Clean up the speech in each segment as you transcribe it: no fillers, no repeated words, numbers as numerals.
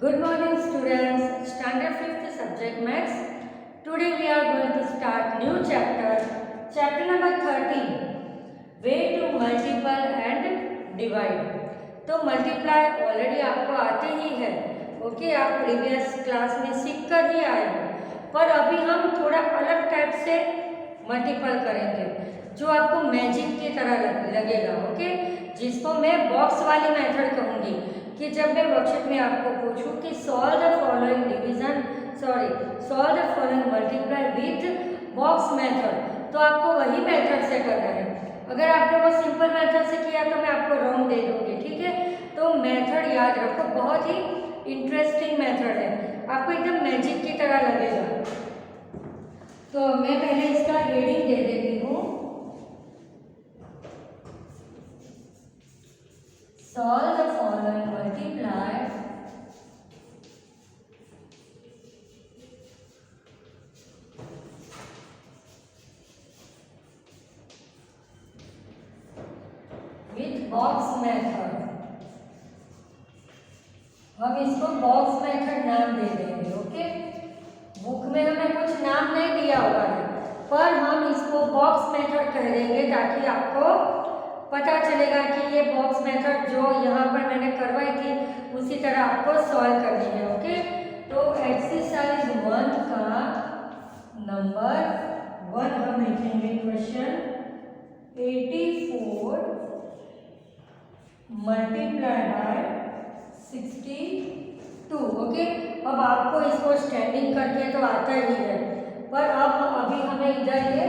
Good morning students, standard 5th subject maths. Today we are going to start new chapter number 13, way to multiply and divide. तो multiply already आपको आते ही है, okay, आप previous class में सीख कर ही आए हो, पर अभी हम थोड़ा अलग टाइप से मल्टीपल करेंगे जो आपको मैजिक की तरह लगेगा, ओके, जिसको मैं बॉक्स वाली मेथड कहूँगी कि जब मैं वर्कशीट में आपको पूछूं कि solve the following multiply with box method, तो आपको वही मेथड से करना है। अगर आपने वो सिंपल मेथड से किया तो मैं आपको रॉन्ग दे दूंगी, ठीक है। तो मेथड याद रखो, बहुत ही इंटरेस्टिंग मेथड है, आपको एकदम मैजिक की तरह लगेगा। तो मैं पहले इसका हेडिंग दे देती हूँ, solve the following multiply with box method। हम इसको बॉक्स मेथड नाम दे देंगे, ओके। बुक में हमें कुछ नाम नहीं दिया हुआ है, पर हम इसको बॉक्स मेथड कह देंगे ताकि आपको पता चलेगा कि ये बॉक्स मेथड जो यहाँ पर मैंने करवाई थी उसी तरह आपको सॉल्व करनी है, ओके। तो एक्सरसाइज 1 का नंबर 1 हम लिखेंगे क्वेश्चन 84 मल्टीप्लाई बाय 62, ओके। अब आपको इसको स्टैंडिंग करके तो आता ही है, पर अब अभी हमें इधर ये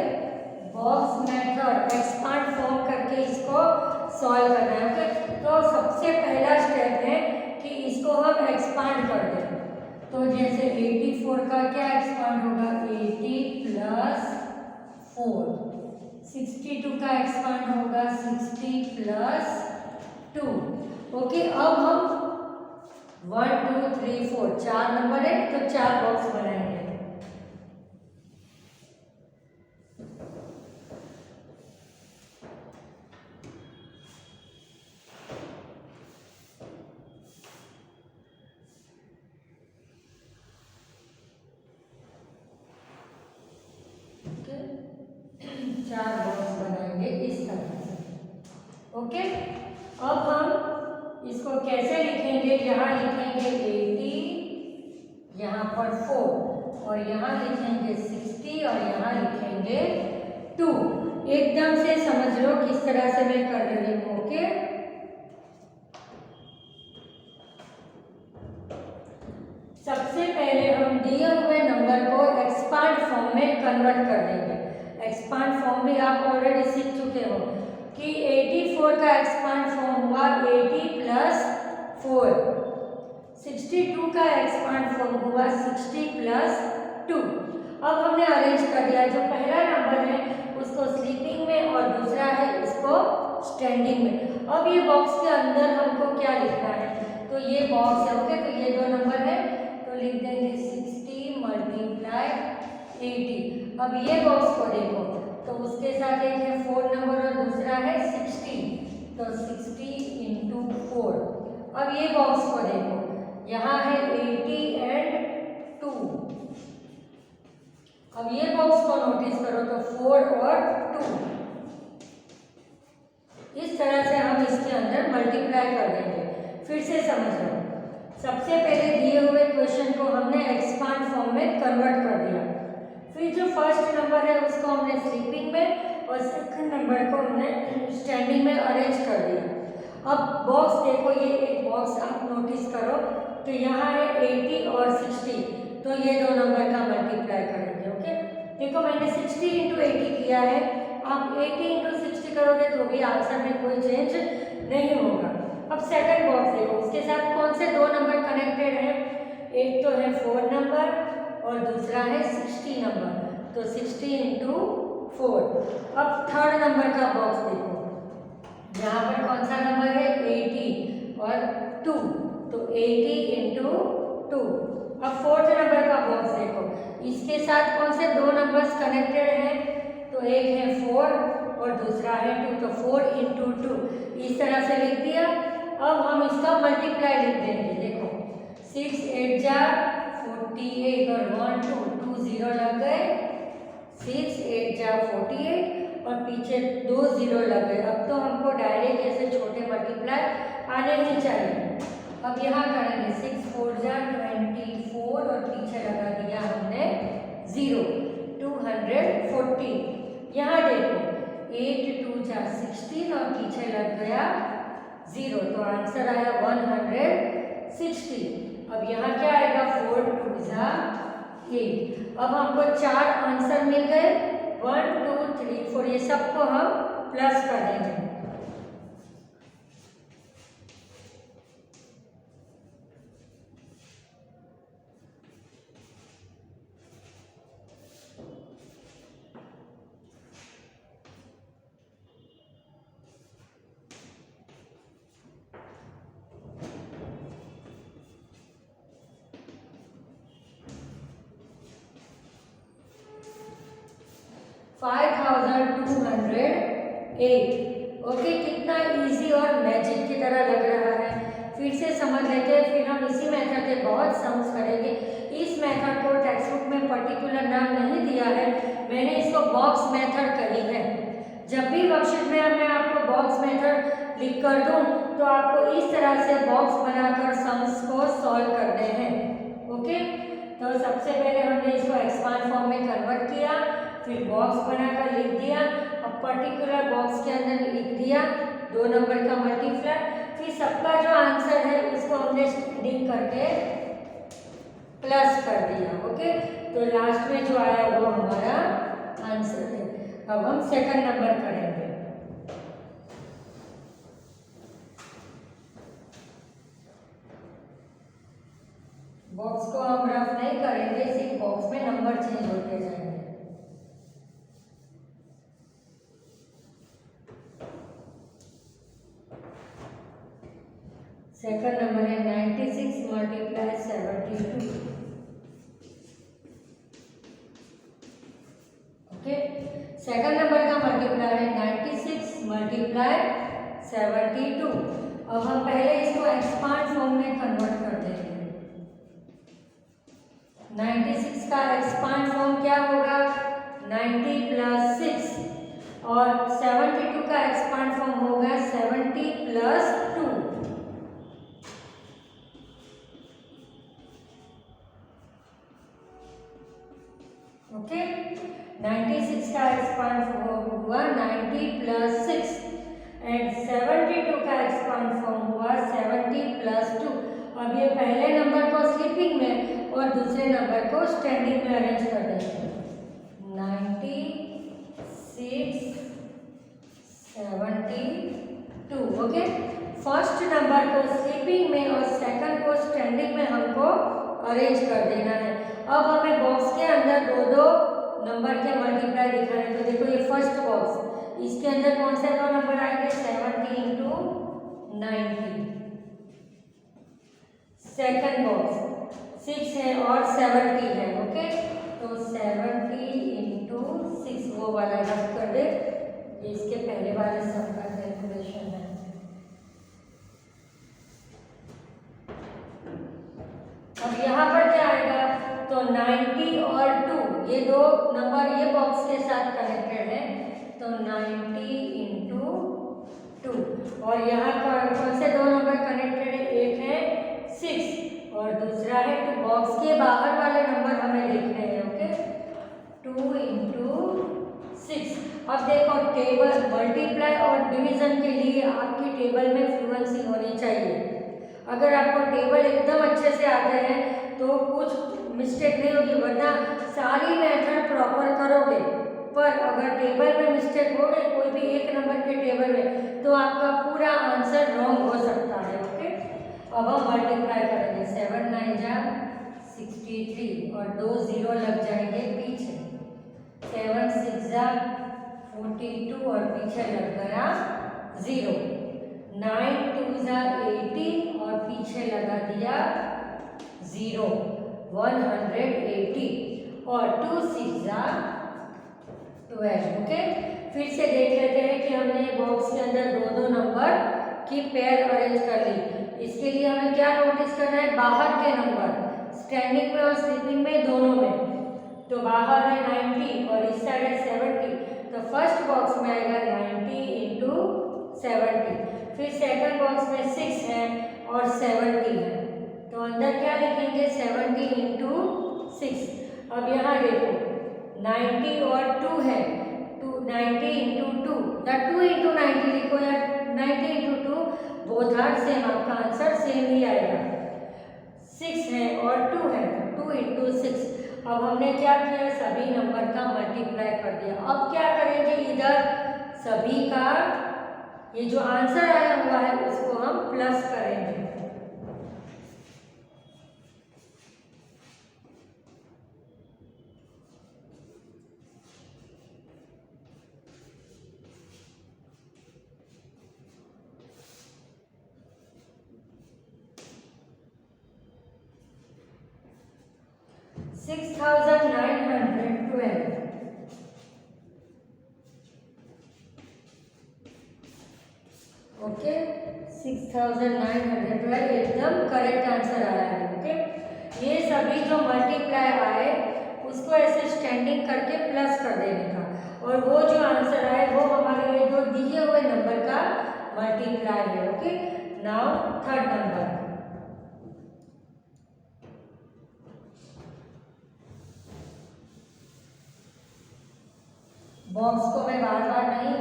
बॉक्स मेथड एक्सपांड फॉर्म करके इसको सॉल्व करना है, ओके। तो सबसे पहला स्टेप है कि इसको हम एक्सपांड कर दें। तो जैसे 84 का क्या एक्सपांड होगा, 80 प्लस 4, 62 का एक्सपांड होगा 60 प्लस 2, ओके। अब हम 1 2 3 4 4 नंबर है तो 4 बॉक्स बनाएंगे। चार बॉक्स बनाएंगे इस तरह से, ओके। अब हम इसको कैसे लिखेंगे, यहाँ लिखेंगे 80, यहाँ पर 4 और यहाँ लिखेंगे 60 और यहाँ लिखेंगे 2। एकदम से समझ लो किस तरह से मैं कर रही हूँ, ओके। सबसे पहले हम दिए हुए नंबर को एक्सपांड फॉर्म में कन्वर्ट कर देंगे। एक्सपांड फॉर्म भी आप ऑलरेडी सीख चुके हो कि 84 का एक्सपांड फॉर्म हुआ 80 प्लस 4, 62 का एक्सपांड फॉर्म हुआ 60 प्लस 2। अब हमने अरेंज कर दिया, जो पहला नंबर है उसको स्लीपिंग में और दूसरा है इसको स्टैंडिंग में। अब ये बॉक्स के अंदर हमको क्या लिखना है, तो ये बॉक्स है, ओके। तो ये दो नंबर है तो लिख देंगे 60 मल्टीप्लाई 80। अब ये बॉक्स को देखो तो उसके साथ एक है 4 नंबर और दूसरा है 60, तो 60 इंटू 4। अब ये बॉक्स को देखो, यहाँ है 80 एंड 2। अब ये बॉक्स को नोटिस करो तो 4 और 2। इस तरह से हम इसके अंदर मल्टीप्लाई कर देंगे। फिर से समझ लो, सबसे पहले दिए हुए क्वेश्चन को हमने एक्सपांड फॉर्म में कन्वर्ट कर दिया, फिर जो फर्स्ट नंबर है उसको हमने स्लीपिंग में और सेकंड नंबर को हमने स्टैंडिंग में अरेंज कर दिया। अब बॉक्स देखो, ये एक बॉक्स आप नोटिस करो तो यहाँ है 80 और 60, तो ये दो नंबर का मल्टीप्लाई करेंगे, ओके। देखो मैंने 60 इंटू 80 किया है, आप 80 इंटू 60 करोगे तो भी आंसर में कोई चेंज नहीं होगा। अब सेकंड बॉक्स देखो, उसके साथ कौन से दो नंबर कनेक्टेड हैं, एक तो है 4 नंबर और दूसरा है 60 नंबर, तो 60 इंटू 4। अब थर्ड नंबर का बॉक्स देखो, यहाँ पर कौन सा नंबर है 80 और 2, तो 80 इंटू 2। अब फोर्थ नंबर का बॉक्स देखो, इसके साथ कौन से दो नंबर्स कनेक्टेड हैं, तो एक है 4 और दूसरा है 2, तो 4 इंटू 2। इस तरह से लिख दिया। अब हम इसका मल्टीप्लाई लिख देंगे, देखो 6 8 जा 48 और 1 2 2 0 लग गए। 6 8 जा 48 और पीछे 2 0 लग गए। अब तो हमको डायरेक्ट ऐसे छोटे मल्टीप्लाई आने ही चाहिए। अब यहाँ करेंगे 6 4 जा 24 और पीछे लगा दिया हमने 0 240। यहाँ देखो 8 2 जा 16 और पीछे लग गया 0 तो आंसर आया 160। अब यहाँ क्या आएगा 4 2 जा 8। अब हमको 4 आंसर मिल गए 1 2 3 4 ये सबको हम प्लस कर देंगे। ओके, कितना इजी और मैजिक की तरह लग रहा है। फिर से समझ लेते हैं, फिर हम इसी मेथड के बहुत सम्स करेंगे। इस मेथड को टेक्स्ट बुक में पर्टिकुलर नाम नहीं दिया है, मैंने इसको बॉक्स मेथड कही है। जब भी वर्कशीट में मैं आपको बॉक्स मेथड लिख कर दूं तो आपको इस तरह से बॉक्स बनाकर सम्स को सॉल्व करने हैं। ओके, तो सबसे पहले हमने इसको एक्सपांड फॉर्म में कन्वर्ट किया, फिर बॉक्स बनाकर लिख दिया। अब पर्टिकुलर बॉक्स के अंदर लिख दिया 2 नंबर का मल्टीप्लाई, फिर सबका जो आंसर है उसको हमने स्टैंडिंग करके प्लस कर दिया। ओके, तो लास्ट में जो आया वो हमारा आंसर है। अब हम सेकंड नंबर करेंगे। बॉक्स को हम रफ नहीं करेंगे, सिर्फ बॉक्स में नंबर चेंज होते जाएंगे। सेकंड नंबर है 96 मल्टीप्लाई 72। ओके, सेकंड नंबर का मल्टीप्लाई है 96 मल्टीप्लाई 72। अब हम पहले इसको एक्सपांड फॉर्म में कन्वर्ट कर देंगे। 96 का एक्सपांड फॉर्म क्या होगा 90 प्लस 6 और 72 का एक्सपांड फॉर्म होगा 70 प्लस 2। ओके, 96 का एक्सपांड फॉर्म हुआ 90 प्लस 6 एंड 72 का एक्सपांड फॉर्म हुआ 70 प्लस 2। अब ये पहले नंबर को स्लीपिंग में और दूसरे नंबर को स्टैंडिंग में अरेंज कर देंगे। 96 72। ओके, फर्स्ट नंबर को स्लीपिंग में और सेकंड को स्टैंडिंग में हमको अरेंज कर देना है। अब हमें बॉक्स के अंदर 2 नंबर के मल्टीप्लाई दिखाने, तो देखो ये फर्स्ट बॉक्स, इसके अंदर कौन से 2 नंबर आएंगे 70 इंटू 90। सेकंड बॉक्स 6 है और 70 है। ओके, तो 70 इंटू 6 वो वाला रख कर दे, ये इसके पहले वाले सब का कैलकुलेशन है। अब यहाँ पर क्या आएगा तो 90 और 2 ये 2 नंबर ये बॉक्स के साथ कनेक्टेड है, तो 90 इंटू 2 और यहाँ कौन से 2 नंबर कनेक्टेड है, एक है 6 और दूसरा है 2। बॉक्स के बाहर वाले नंबर हमें देखने हैं। Okay, 2 into 6। अब देखो टेबल मल्टीप्लाई और डिवीजन के लिए आपकी टेबल में फ्लुएंसी होनी चाहिए। अगर आपको टेबल एकदम अच्छे से आते हैं तो कुछ मिस्टेक नहीं होगी, वरना सारी मेथड प्रॉपर करोगे पर अगर टेबल में मिस्टेक हो गई कोई भी एक नंबर के टेबल में तो आपका पूरा आंसर रॉन्ग हो सकता है। ओके, अब हम मल्टीप्लाई करेंगे 7 9 जा 63 और 2 0 लग जाएंगे पीछे। 7 6 जा 42 और पीछे लग गया 0। 9 2 जा 80 और पीछे लगा दिया 0 180 और 2 6 जा 12। ओके, फिर से देख लेते हैं कि हमने बॉक्स के अंदर 2 नंबर की पेयर अरेंज कर ली। इसके लिए हमें क्या नोटिस करना है, बाहर के नंबर, स्टैंडिंग में और स्लीपिंग में दोनों में। तो बाहर है 90 और इस साइड है 70, तो फर्स्ट बॉक्स में आएगा 90 इंटू 70। फिर सेकंड बॉक्स में 6 है और 70 है, तो अंदर क्या लिखेंगे 70 इंटू 6। अब यहाँ देखो 90 और 2 है, 90 इंटू 2 या 2 इंटू 90 लिखो या 90 इंटू 2, बोथ आर सेम, आपका आंसर सेम ही आएगा। 6 है और 2 है, 2 इंटू 6। अब हमने क्या किया, सभी नंबर का मल्टीप्लाई कर दिया। अब क्या करेंगे, इधर सभी का ये जो आंसर आया हुआ है उसको हम प्लस करेंगे। ओके, 6912 एकदम करेक्ट आंसर आया है। ओके, ये सभी जो मल्टीप्लाई आए उसको ऐसे स्टैंडिंग करके प्लस कर देने का, और वो जो आंसर आए वो हमारे लिए जो दिए हुए नंबर का मल्टीप्लाई है। Okay, now third number. Box को मैं बार बार नहीं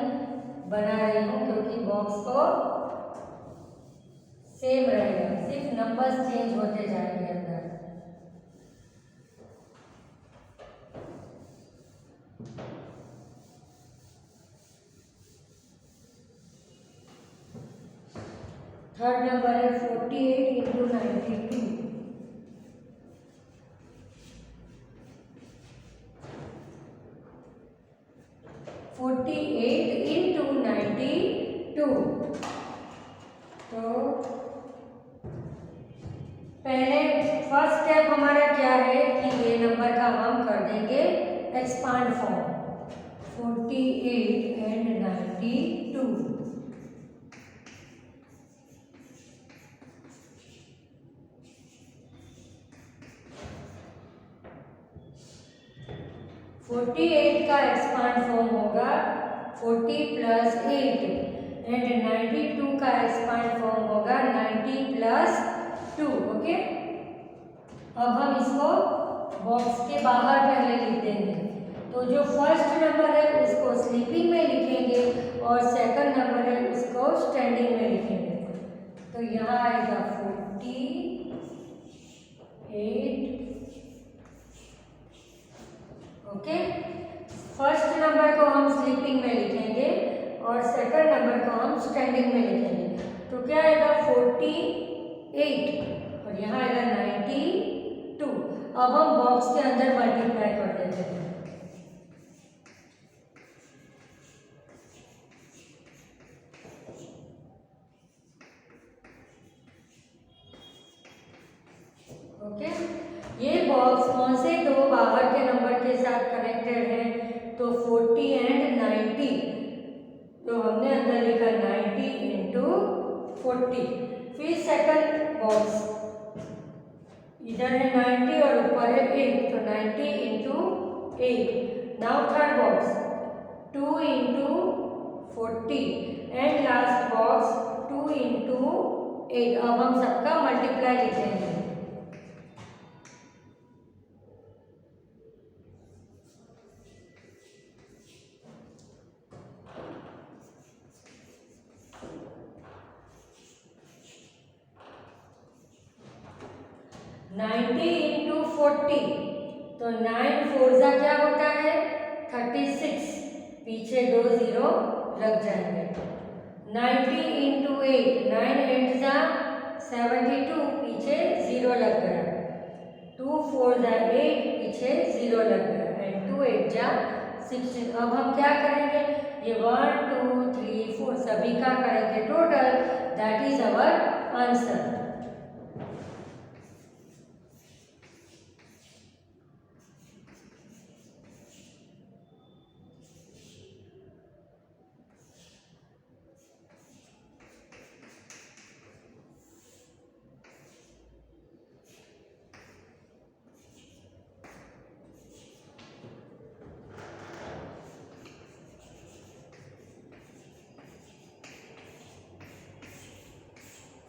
बना रही हूँ क्योंकि बॉक्स को सेम रहेगा, सिर्फ नंबर्स चेंज होते जाएंगे अंदर। थर्ड नंबर है 48 इंटू 92। 48 इंटू 92। तो पहले फर्स्ट स्टेप हमारा क्या है कि ये नंबर का हम कर देंगे एक्सपांड फॉर्म, 48 एंड 92। 48 का एक्सपांड फॉर्म होगा 40 प्लस 8 एंड 92 का एक्सपांड फॉर्म होगा 90 प्लस 2। ओके, अब हम इसको बॉक्स के बाहर पहले लिख देंगे। तो जो फर्स्ट नंबर है उसको स्लीपिंग में लिखेंगे और सेकंड नंबर है उसको स्टैंडिंग में लिखेंगे। तो यहाँ आएगा 48। ओके, फर्स्ट नंबर को हम स्लीपिंग में लिखेंगे और सेकंड नंबर को हम स्टैंडिंग में लिखेंगे। तो क्या आएगा 48 और यहाँ आएगा 92। अब हम बॉक्स के अंदर मल्टीप्लाई कर देते हैं। ओके, ये बॉक्स कौन से दो बाहर के नंबर के साथ कनेक्टेड है, तो 40 एंड 90। तो हमने अंदर लिखा 90 इंटू 40। फिर सेकंड बॉक्स, इधर है 90 और ऊपर है 8, तो 90 into 8। Now third box 2 into 40 and last box 2 into 8। अब हम सबका मल्टीप्लाई लिखेंगे। इंटू 40, तो 9 4 जा क्या होता है 36, पीछे 2 0 लग जाएंगे। 90 इंटू 8, 9 8 जा 72, पीछे 0 लग गया। 2 4 जा 8, पीछे 0 लग गया एंड 2 8 जा 16। अब हम क्या करेंगे, ये 1 2 3 4 सभी का करेंगे total, that is our answer.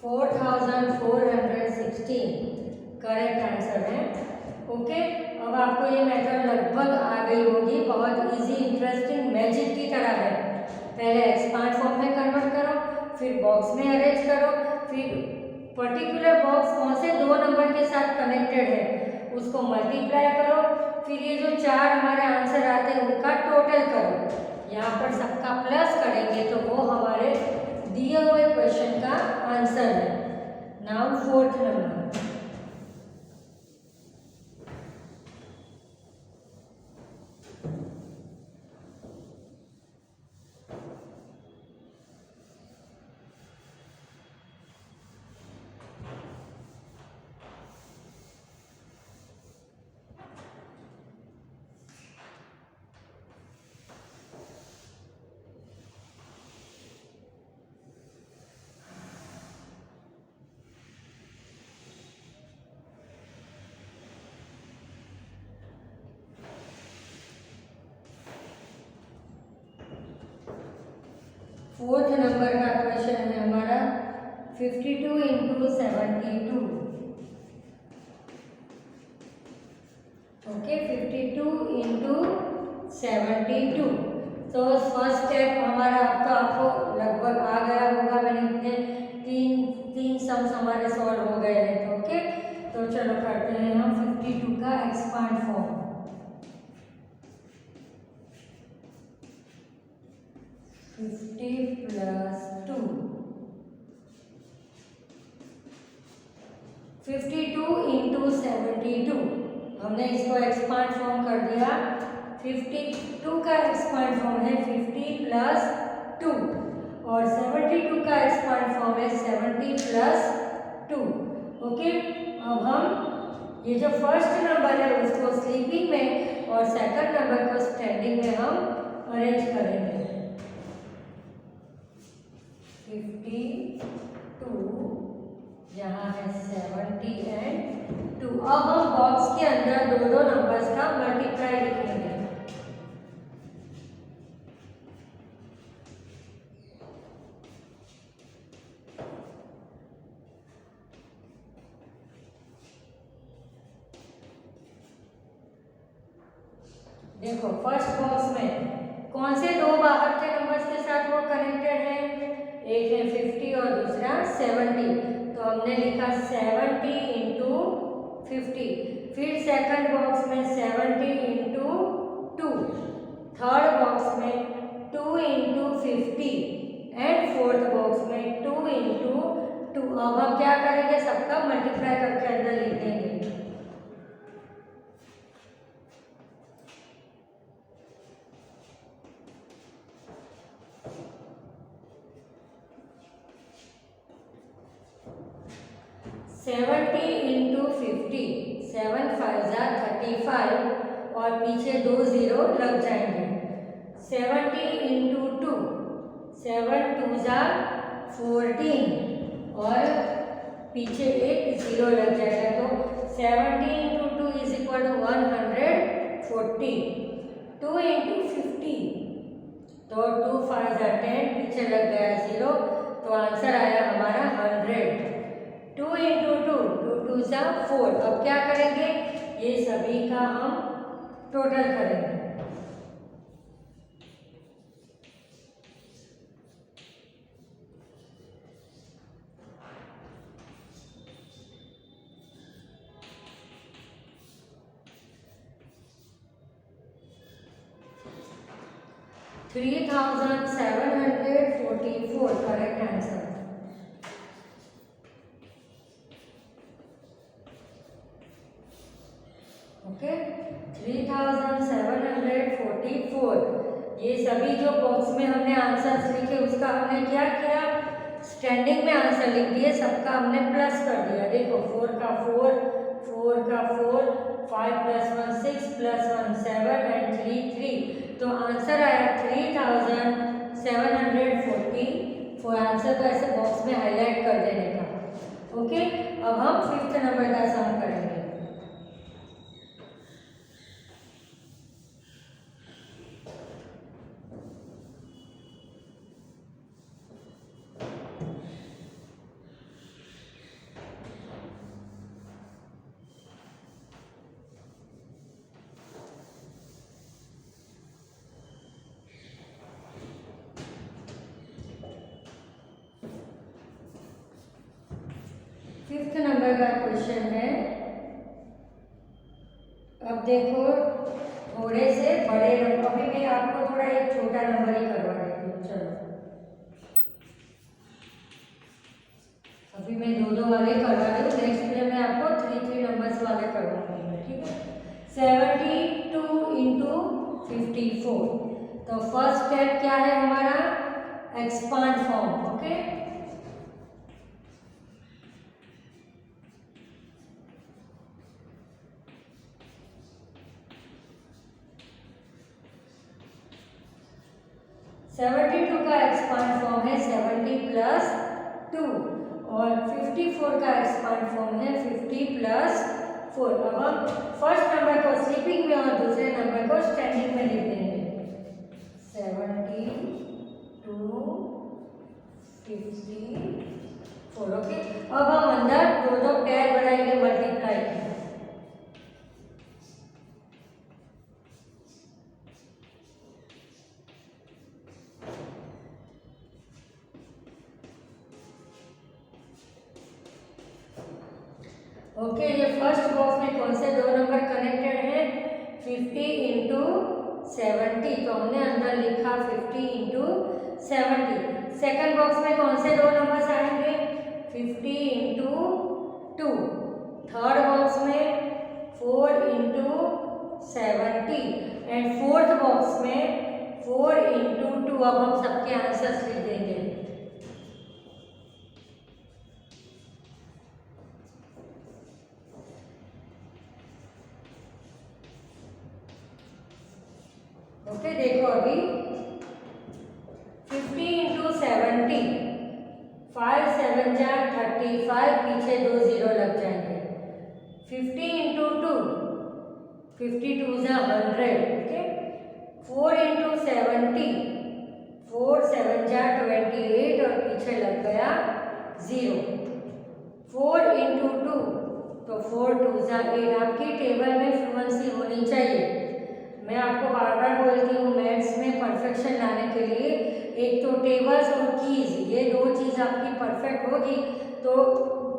4416 correct answer है। ओके, अब आपको ये मेथड लगभग आ गई होगी, बहुत इजी, इंटरेस्टिंग, मैजिक की तरह है। पहले एक्सपांड फॉर्म में कन्वर्ट करो, फिर बॉक्स में अरेंज करो, फिर पर्टिकुलर बॉक्स कौन से दो नंबर के साथ कनेक्टेड है उसको मल्टीप्लाई करो, फिर ये जो चार हमारे आंसर आते हैं उनका टोटल करो, यहाँ पर सबका प्लस करेंगे तो वो हमारे दिए हुए क्वेश्चन का आंसर है। Now fourth number, fourth number का क्वेश्चन है हमारा 52 इंटू 72। Okay, 52 into 72। तो फर्स्ट स्टेप हमारा अब तो आपको लगभग आ गया होगा, मैंने इतने तीन सम्स हमारे सॉल्व हो गए हैं। तो ओके, तो चलो करते हैं हम 52 का एक्सपांड फॉर्म। 50 प्लस 2, 52 इंटू 72, हमने इसको एक्सपांड फॉर्म कर दिया। 52 का एक्सपांड फॉर्म है 50 प्लस 2 और 72 का एक्सपांड फॉर्म है 70 प्लस 2। ओके, अब हम ये जो फर्स्ट नंबर है उसको स्लीपिंग में और सेकंड नंबर को स्टैंडिंग में हम अरेंज करेंगे। 52 यहाँ है 70 एंड 2। अब हम बॉक्स के अंदर दो नंबर्स का मल्टीप्लाई लिखेंगे। देखो फर्स्ट बॉक्स में कौन से दो बाहर के नंबर्स के साथ वो कनेक्टेड है, एक है 50 और दूसरा 70। तो हमने लिखा 70 इंटू 50। फिर सेकंड बॉक्स में 70 इंटू 2, थर्ड बॉक्स में 2 इंटू 50 एंड फोर्थ बॉक्स में 2 इंटू 2। अब हम क्या करेंगे, सबका मल्टीप्लाई करके अंदर लिख देंगे। सेवेंटी इंटू 50, 7 5 35 और पीछे 2 0 लग जाएंगे। 70 इंटू 2, 7 2 14 और पीछे एक 0 लग जाएगा। तो 70 into 2 is equal to 140। 2 into 50, तो 2 5 10, पीछे लग गया 0, तो आंसर आया हमारा 100। 2 इंटू 2, 2 2 4। अब क्या करेंगे, ये सभी का हम टोटल करेंगे। $3,744 करेक्ट आंसर। ओके, 3,744। ये सभी जो बॉक्स में हमने आंसर्स लिखे उसका हमने क्या किया, स्टैंडिंग में आंसर लिख दिए, सबका हमने प्लस कर दिया। देखो 4 का 4, 4 का 4, 5 + 1 6 + 1 7 एंड 3 3। तो आंसर आया 3,744। आंसर को ऐसे बॉक्स में हाईलाइट कर देने का। ओके, अब हम फिफ्थ नंबर का सम करेंगे। 5th नंबर का क्वेश्चन है। अब देखो थोड़े से बड़े नंबर, अभी मैं आपको थोड़ा एक छोटा नंबर ही करवा देती हूँ। चलो अभी मैं 2-2 वाले करवा रही हूँ, नेक्स्ट में मैं आपको 3-3 नंबर्स वाले करवाऊंगी, ठीक है। 72 इंटू 54। तो फर्स्ट स्टेप क्या है हमारा, expand form, okay. Seventy two का एक्सपांड फॉर्म है 70 प्लस 2 और 54 का एक्सपांड फॉर्म है 50 प्लस 4। अब हम फर्स्ट नंबर को स्लीपिंग में और दूसरे नंबर को स्टैंडिंग में लिख देंगे। 72 54, ओके। अब हम अंदर दो पैर बनाएंगे मल्टीप्लाई के। ओके, ये फर्स्ट बॉक्स में कौन से दो नंबर कनेक्टेड हैं, 50 इंटू 70, तो हमने अंदर लिखा 50 इंटू 70। सेकेंड बॉक्स में कौन से दो नंबर्स आएंगे, 50 इंटू 2। थर्ड बॉक्स में 4 इंटू 70 एंड फोर्थ बॉक्स में 4 इंटू 2। अब हम सबके आंसर्स लिख देंगे। ओके, देखो अभी 50 इंटू 70, 5 7 जा 35, पीछे 2 0 लग जाएंगे। 50 इंटू 2, 52 जा 100, ओके। 4 इंटू 70, 4 7 जा 28 और पीछे लग गया 0। 4 इंटू 2, तो 4 2 जा 8। आपकी टेबल में फ्लुएंसी होनी चाहिए। मैं आपको बार बार बोलती हूँ, मैथ्स में परफेक्शन लाने के लिए एक तो टेबल्स और कीज, ये दो चीज़ आपकी परफेक्ट होगी तो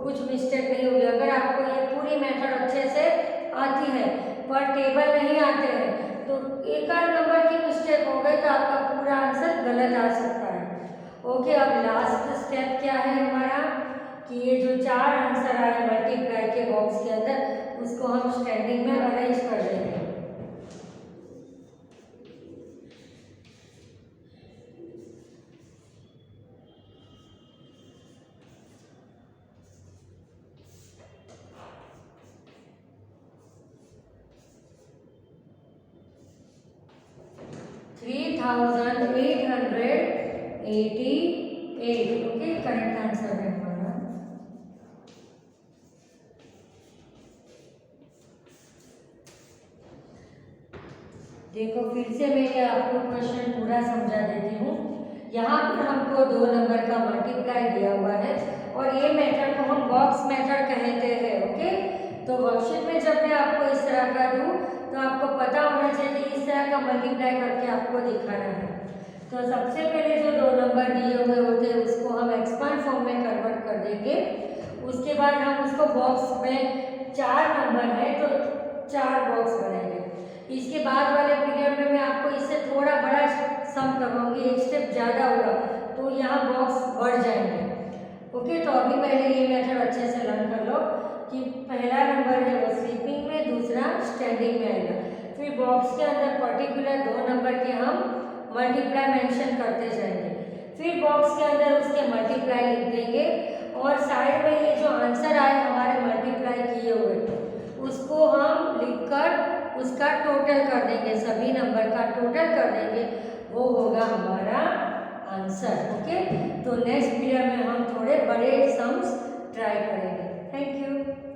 कुछ मिस्टेक नहीं होगी। अगर आपको ये पूरी मेथड अच्छे से आती है पर टेबल नहीं आते हैं तो एक आध नंबर की मिस्टेक हो गई तो आपका पूरा आंसर गलत आ सकता है। ओके, अब लास्ट स्टेप क्या है हमारा कि ये जो 4 आंसर आए मल्टीप्लाई के बॉक्स के अंदर, उसको हम स्टैंडिंग में अरेंज कर देंगे। ओके, करेक्ट आंसर है हमारा। देखो फिर से मैं ये आपको क्वेश्चन पूरा समझा देती हूँ। यहाँ पर हमको 2 नंबर का मल्टीप्लाई दिया हुआ है और ये मेथड को हम बॉक्स मेथड कहते हैं, ओके। तो वर्कशीट में जब मैं आपको इस तरह का दूँ तो आपको पता होना चाहिए कि इस तरह का मल्टीप्लाई करके आपको दिखाना है। तो सबसे पहले जो 2 नंबर दिए हुए होते हैं उसको हम एक्सपांड फॉर्म में कन्वर्ट कर देंगे। उसके बाद हम उसको बॉक्स में 4 नंबर है तो 4 बॉक्स बनाएंगे। इसके बाद वाले पीरियड में मैं आपको इससे थोड़ा बड़ा सम करवाऊंगी, एक स्टेप ज़्यादा होगा तो यहाँ बॉक्स बढ़ जाएंगे। ओके, तो अभी पहले ये मेथड अच्छे से लर्न कर लो कि पहला नंबर है वो स्लीपिंग में, दूसरा स्टैंडिंग में आएगा। फिर बॉक्स के अंदर पर्टिकुलर 2 नंबर के हम मल्टीप्लाई मेंशन करते जाएंगे। फिर बॉक्स के अंदर उसके मल्टीप्लाई लिख देंगे और साइड में ये जो आंसर आए हमारे मल्टीप्लाई किए हुए उसको हम लिखकर उसका टोटल कर देंगे, सभी नंबर का टोटल कर देंगे, वो होगा हमारा आंसर। ओके, तो नेक्स्ट पीरियड में हम थोड़े बड़े सम्स ट्राई करेंगे। Thank you.